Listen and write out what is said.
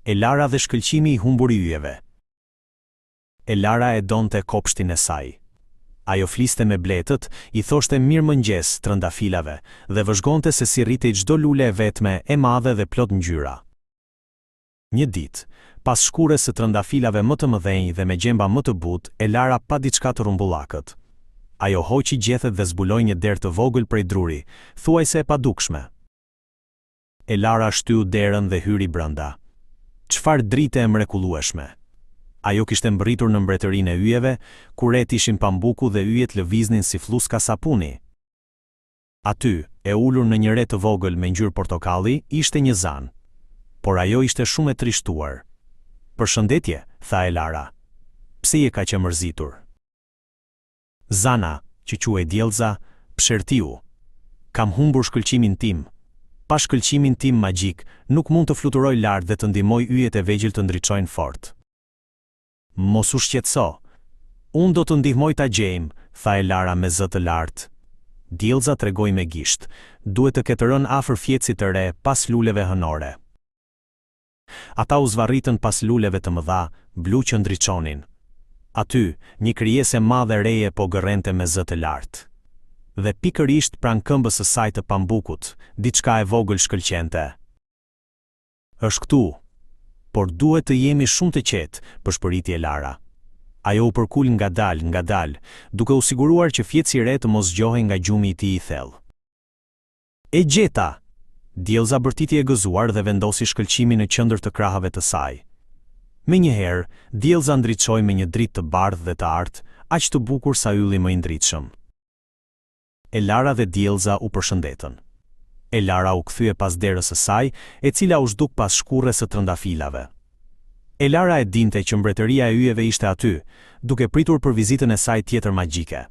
Elara dhe shkëlqimi i humbur i yjeve. Elara e donte kopshtin e saj. Ajo fliste me bletët, i thoshte mirëmëngjes trëndafilave dhe vëzhgonte se si rritej çdo lule e vetme, e madhe dhe plot ngjyra. Një ditë, pas shkures së trëndafilave më të mëdhenj dhe me gjemba më të butë, Elara pa diçka të rumbullakët. Ajo hoqi gjethet dhe zbuloi një derë të vogël prej druri, thuajse e padukshme. Elara shtyu derën dhe hyri brenda. Çfarë drite e mrekullueshme! Ajo kishte mbërritur në mbretërinë e yjeve, ku ret ishin pambuku dhe yjet lëviznin si fluska sapuni. Aty, e ulur në një re të vogël me ngjyrë portokalli, ishte një zan. Por ajo ishte shumë e trishtuar. "Përshëndetje," tha Elara. "Pse je kaq e mërzitur?" "Zana, që quhej Diellza, pshertiu. Kam humbur shkëlqimin tim. Pa shkëlqimin tim magjik, nuk mund të fluturoj lart dhe të ndihmoj yjet e vegjël të ndriçojnë fort." "Mos u shqetëso. Unë do të ndihmoj ta gjejmë," tha Elara me zë të lartë. Diellza tregoi me gisht, "Duhet të ketë rënë afër fjecit të re pas luleve hënore." Ata u zvarritën pas luleve të mëdha, blu që ndriçonin. Aty, një krijesë e madhe reje po gërrente me zë të lartë. Dhe pikërisht pranë këmbës së saj të pambukut, diçka e vogël shkëlqente. "Është këtu, por duhet të jemi shumë të qetë," përshpëriti Elara. Ajo u përkul ngadalë, duke u siguruar që fjeci i re të mos zgjohej nga gjumi i tij i thellë. "E gjeta!" Diellza bërtiti e gëzuar dhe vendosi shkëlqimin në qendër të krahave të saj. Menjëherë, Diellza ndriçoi me një dritë të bardhë dhe të artë, aq të bukur sa ylli më i ndritshëm. Elara dhe Diellza u përshëndetën. Elara u kthye pas derës së saj, e cila u zhduk pas shkurrës së trëndafilave. Elara e dinte që mbretëria e yjeve ishte aty, duke pritur për vizitën e saj tjetër magjike.